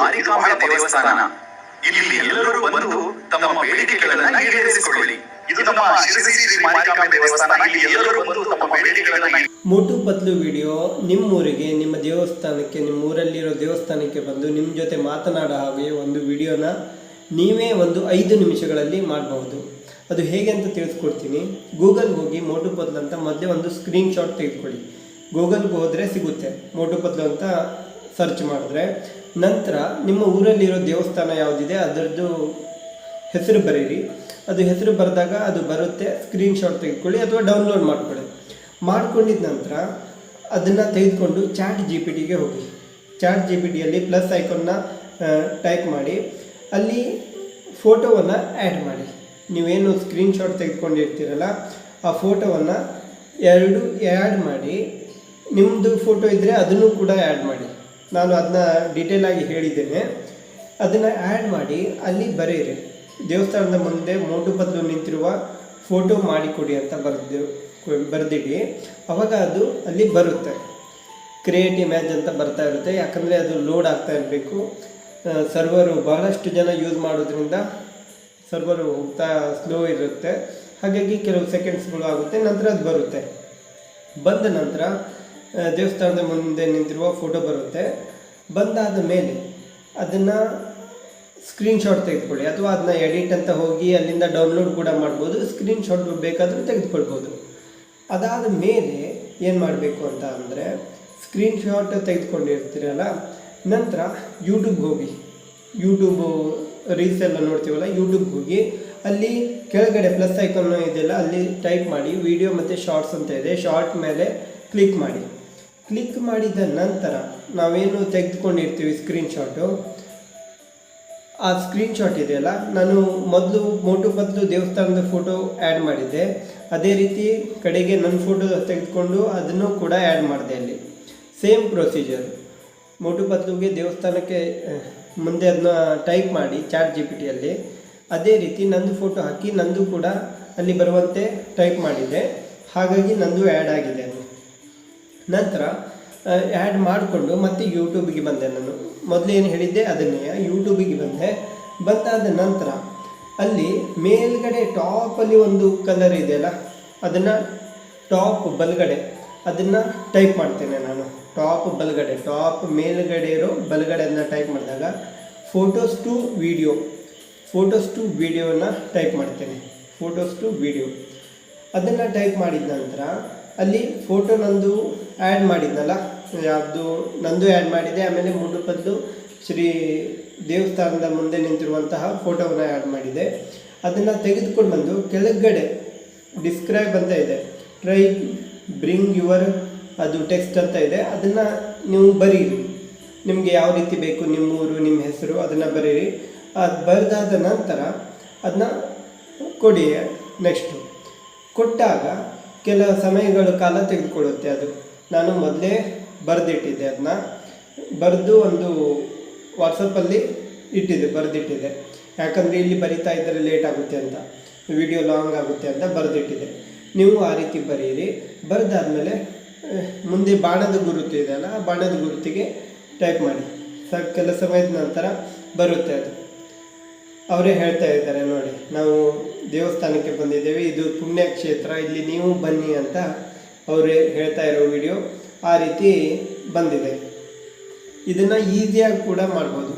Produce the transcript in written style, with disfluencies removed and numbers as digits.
ಮಾರಿಕಾಂಬೆ ದೇವಸ್ಥಾನ. ಇಲ್ಲಿ ಎಲ್ಲರೂ ಬಂದು ತಮ್ಮ ಬೇಡಿಕೆಗಳನ್ನ ಈಡೇರಿಸಿಕೊಳ್ಳಿ. ಇದು ನಮ್ಮ ಶಿರಸಿ ಶ್ರೀ ಮಾರಿಕಾಂಬೆ ದೇವಸ್ಥಾನ. ಇಲ್ಲಿ ಎಲ್ಲರೂ ಬಂದು ತಮ್ಮ ಬೇಡಿಕೆಗಳನ್ನ. ಮೋಟು ಪತ್ಲು ವಿಡಿಯೋ ನಿಮ್ಮೂರಿಗೆ, ನಿಮ್ಮ ದೇವಸ್ಥಾನಕ್ಕೆ, ನಿಮ್ಮ ಊರಲ್ಲಿರೋ ದೇವಸ್ಥಾನಕ್ಕೆ ಬಂದು ನಿಮ್ಮ ಜೊತೆ ಮಾತನಾಡೋ ಹಾಗೆ ಒಂದು ವಿಡಿಯೋನ ನೀವೇ ಒಂದು 5 ನಿಮಿಷಗಳಲ್ಲಿ ಮಾಡಬಹುದು. ಅದು ಹೇಗೆ ಅಂತ ತಿಳಿಸ್ಕೊಡ್ತೀನಿ. ಗೂಗಲ್ಗೆ ಹೋಗಿ ಮೋಟು ಪತ್ಲು ಅಂತ ಮೊದಲೇ ಒಂದು ಸ್ಕ್ರೀನ್ಶಾಟ್ ತೆಗೆದುಕೊಳ್ಳಿ. ಗೂಗಲ್ಗೆ ಹೋದರೆ ಸಿಗುತ್ತೆ, ಮೋಟು ಪತ್ಲು ಅಂತ ಸರ್ಚ್ ಮಾಡಿದ್ರೆ. ನಂತರ ನಿಮ್ಮ ಊರಲ್ಲಿರೋ ದೇವಸ್ಥಾನ ಯಾವುದಿದೆ ಅದರದ್ದು ಹೆಸರು ಬರೀರಿ. ಅದು ಹೆಸರು ಬರೆದಾಗ ಅದು ಬರುತ್ತೆ. ಸ್ಕ್ರೀನ್ಶಾಟ್ ತೆಗೆದುಕೊಳ್ಳಿ ಅಥವಾ ಡೌನ್ಲೋಡ್ ಮಾಡ್ಕೊಳ್ಳಿ. ಮಾಡ್ಕೊಂಡಿದ್ದ ನಂತರ ಅದನ್ನು ತೆಗೆದುಕೊಂಡು ChatGPTಗೆ ಹೋಗಿ. ChatGPTಯಲ್ಲಿ ಪ್ಲಸ್ ಐಕಾನ್ನ ಟೈಪ್ ಮಾಡಿ, ಅಲ್ಲಿ ಫೋಟೋವನ್ನು ಆ್ಯಡ್ ಮಾಡಿ. ನೀವೇನು ಸ್ಕ್ರೀನ್ಶಾಟ್ ತೆಗೆದುಕೊಂಡಿರ್ತೀರಲ್ಲ ಆ ಫೋಟೋವನ್ನು 2 ಆ್ಯಡ್ ಮಾಡಿ. ನಿಮ್ಮದು ಫೋಟೋ ಇದ್ದರೆ ಅದನ್ನು ಕೂಡ ಆ್ಯಡ್ ಮಾಡಿ. ನಾನು ಅದನ್ನ ಡೀಟೇಲಾಗಿ ಹೇಳಿದ್ದೇನೆ. ಅದನ್ನು ಆ್ಯಡ್ ಮಾಡಿ ಅಲ್ಲಿ ಬರೆಯಿರಿ. ದೇವಸ್ಥಾನದ ಮುಂದೆ ಮೋಟು ಪತ್ಲು ನಿಂತಿರುವ ಫೋಟೋ ಮಾಡಿಕೊಡಿ ಅಂತ ಬರೆದಿಡಿ. ಆವಾಗ ಅದು ಅಲ್ಲಿ ಬರುತ್ತೆ. ಕ್ರಿಯೇಟ್ ಇಮೇಜ್ ಅಂತ ಬರ್ತಾ ಇರುತ್ತೆ. ಯಾಕಂದರೆ ಅದು ಲೋಡ್ ಆಗ್ತಾ ಇರಬೇಕು. ಸರ್ವರು ಬಹಳಷ್ಟು ಜನ ಯೂಸ್ ಮಾಡೋದ್ರಿಂದ ಸರ್ವರು ಹೋಗ್ತಾ ಸ್ಲೋ ಇರುತ್ತೆ. ಹಾಗಾಗಿ ಕೆಲವು ಸೆಕೆಂಡ್ಸ್ಗಳು ಆಗುತ್ತೆ. ನಂತರ ಅದು ಬರುತ್ತೆ. ಬಂದ ನಂತರ ದೇವಸ್ಥಾನದ ಮುಂದೆ ನಿಂತಿರುವ ಫೋಟೋ ಬರುತ್ತೆ. ಬಂದಾದ ಮೇಲೆ ಅದನ್ನು ಸ್ಕ್ರೀನ್ಶಾಟ್ ತೆಗೆದುಕೊಳ್ಳಿ, ಅಥವಾ ಅದನ್ನ ಎಡಿಟ್ ಅಂತ ಹೋಗಿ ಅಲ್ಲಿಂದ ಡೌನ್ಲೋಡ್ ಕೂಡ ಮಾಡ್ಬೋದು. ಸ್ಕ್ರೀನ್ಶಾಟ್ ಬೇಕಾದರೂ ತೆಗೆದುಕೊಳ್ಬೋದು. ಅದಾದ ಮೇಲೆ ಏನು ಮಾಡಬೇಕು ಅಂತ ಅಂದರೆ, ಸ್ಕ್ರೀನ್ಶಾಟ್ ತೆಗೆದುಕೊಂಡಿರ್ತೀರಲ್ಲ, ನಂತರ ಯೂಟ್ಯೂಬ್ಗೆ ಹೋಗಿ. ಯೂಟ್ಯೂಬು ರೀಲ್ಸ್ ಎಲ್ಲ ನೋಡ್ತೀವಲ್ಲ, ಯೂಟ್ಯೂಬ್ಗೆ ಹೋಗಿ ಅಲ್ಲಿ ಕೆಳಗಡೆ ಪ್ಲಸ್ ಐಕಾನ್ ಇದೆಯಲ್ಲ, ಅಲ್ಲಿ ಟೈಪ್ ಮಾಡಿ ವಿಡಿಯೋ ಮತ್ತು ಶಾರ್ಟ್ಸ್ ಅಂತ ಇದೆ. ಶಾರ್ಟ್ ಮೇಲೆ ಕ್ಲಿಕ್ ಮಾಡಿ. ಕ್ಲಿಕ್ ಮಾಡಿದ ನಂತರ ನಾವೇನು ತೆಗೆದುಕೊಂಡಿರ್ತೀವಿ ಸ್ಕ್ರೀನ್ಶಾಟು, ಆ ಸ್ಕ್ರೀನ್ಶಾಟ್ ಇದೆಯಲ್ಲ, ನಾನು ಮೊದಲು ಮೋಟು ಪತ್ಲು ದೇವಸ್ಥಾನದ ಫೋಟೋ ಆ್ಯಡ್ ಮಾಡಿದ್ದೆ. ಅದೇ ರೀತಿ ಕಡೆಗೆ ನನ್ನ ಫೋಟೋ ತೆಗೆದುಕೊಂಡು ಅದನ್ನು ಕೂಡ ಆ್ಯಡ್ ಮಾಡಿದೆ. ಅಲ್ಲಿ ಸೇಮ್ ಪ್ರೊಸೀಜರ್. ಮೋಟು ಪತ್ಲುಗೆ ದೇವಸ್ಥಾನಕ್ಕೆ ಮುಂದೆ ಅದನ್ನ ಟೈಪ್ ಮಾಡಿ ChatGPTಯಲ್ಲಿ. ಅದೇ ರೀತಿ ನಂದು ಫೋಟೋ ಹಾಕಿ ನಂದು ಕೂಡ ಅಲ್ಲಿ ಬರುವಂತೆ ಟೈಪ್ ಮಾಡಿದ್ದೆ. ಹಾಗಾಗಿ ನಂದು ಆ್ಯಡ್ ಆಗಿದೆ. ಅದು ನಂತರ ಆ್ಯಡ್ ಮಾಡಿಕೊಂಡು ಮತ್ತೆ ಯೂಟ್ಯೂಬಿಗೆ ಬಂದೆ. ನಾನು ಮೊದಲೇನು ಹೇಳಿದ್ದೆ ಅದನ್ನೇ ಯೂಟ್ಯೂಬಿಗೆ ಬಂದೆ. ಬಂದಾದ ನಂತರ ಅಲ್ಲಿ ಮೇಲ್ಗಡೆ ಟಾಪಲ್ಲಿ ಒಂದು ಕಲರ್ ಇದೆಯಲ್ಲ, ಅದನ್ನು ಟಾಪ್ ಬಲಗಡೆ ಅದನ್ನು ಟೈಪ್ ಮಾಡ್ತೇನೆ ನಾನು. ಟಾಪ್ ಬಲಗಡೆ, ಟಾಪ್ ಮೇಲ್ಗಡೆ ಇರೋ ಬಲಗಡೆಯನ್ನು ಟೈಪ್ ಮಾಡಿದಾಗ ಫೋಟೋಸ್ ಟು ವಿಡಿಯೋನ ಟೈಪ್ ಮಾಡ್ತೇನೆ. ಫೋಟೋಸ್ ಟು ವಿಡಿಯೋ ಅದನ್ನು ಟೈಪ್ ಮಾಡಿದ ನಂತರ ಅಲ್ಲಿ ಫೋಟೋ ನಂದು ಆ್ಯಡ್ ಮಾಡಿದ್ನಲ್ಲ, ಯಾವುದು ನಂದು ಆ್ಯಡ್ ಮಾಡಿದೆ. ಆಮೇಲೆ ಮೋಟು ಪತ್ಲು ಶ್ರೀ ದೇವಸ್ಥಾನದ ಮುಂದೆ ನಿಂತಿರುವಂತಹ ಫೋಟೋವನ್ನು ಆ್ಯಡ್ ಮಾಡಿದೆ. ಅದನ್ನು ತೆಗೆದುಕೊಂಡು ಬಂದು ಕೆಳಗಡೆ ಡಿಸ್ಕ್ರೈಬ್ ಅಂತ ಇದೆ, ಟ್ರೈ ಬ್ರಿಂಗ್ ಯುವರ್ ಅದು ಟೆಕ್ಸ್ಟ್ ಅಂತ ಇದೆ. ಅದನ್ನು ನೀವು ಬರೀರಿ. ನಿಮಗೆ ಯಾವ ರೀತಿ ಬೇಕು, ನಿಮ್ಮೂರು, ನಿಮ್ಮ ಹೆಸರು, ಅದನ್ನು ಬರೀರಿ. ಅದು ಬರೆದಾದ ನಂತರ ಅದನ್ನ ಕೊಡಿ. ನೆಕ್ಸ್ಟು ಕೊಟ್ಟಾಗ ಕೆಲ ಸಮಯಗಳ ಕಾಲ ತೆಗೆದುಕೊಳ್ಳುತ್ತೆ. ಅದು ನಾನು ಮೊದಲೇ ಬರೆದಿಟ್ಟಿದ್ದೆ. ಅದನ್ನ ಬರೆದು ಒಂದು ವಾಟ್ಸಪ್ಪಲ್ಲಿ ಬರೆದಿಟ್ಟಿದ್ದೆ. ಯಾಕಂದರೆ ಇಲ್ಲಿ ಬರಿತಾ ಇದ್ದರೆ ಲೇಟ್ ಆಗುತ್ತೆ ಅಂತ, ವಿಡಿಯೋ ಲಾಂಗ್ ಆಗುತ್ತೆ ಅಂತ ಬರೆದಿಟ್ಟಿದ್ದೆ. ನೀವು ಆ ರೀತಿ ಬರೀರಿ. ಬರೆದಾದ್ಮೇಲೆ ಮುಂದೆ ಬಾಣದ ಗುರುತು ಇದೆಯಲ್ಲ, ಆ ಬಾಣದ ಗುರುತಿಗೆ ಟೈಪ್ ಮಾಡಿ. ಕೆಲ ಸಮಯದ ನಂತರ ಬರುತ್ತೆ. ಅದು ಅವರೇ ಹೇಳ್ತಾ ಇದ್ದಾರೆ, ನೋಡಿ ನಾವು ದೇವಸ್ಥಾನಕ್ಕೆ ಬಂದಿದ್ದೇವೆ, ಇದು ಪುಣ್ಯಕ್ಷೇತ್ರ, ಇಲ್ಲಿ ನೀವು ಬನ್ನಿ ಅಂತ ಅವರೇ ಹೇಳ್ತಾ ಇರೋ ವಿಡಿಯೋ ಆ ರೀತಿ ಬಂದಿದೆ. ಇದನ್ನು ಈಸಿಯಾಗಿ ಕೂಡ ಮಾಡ್ಬೋದು.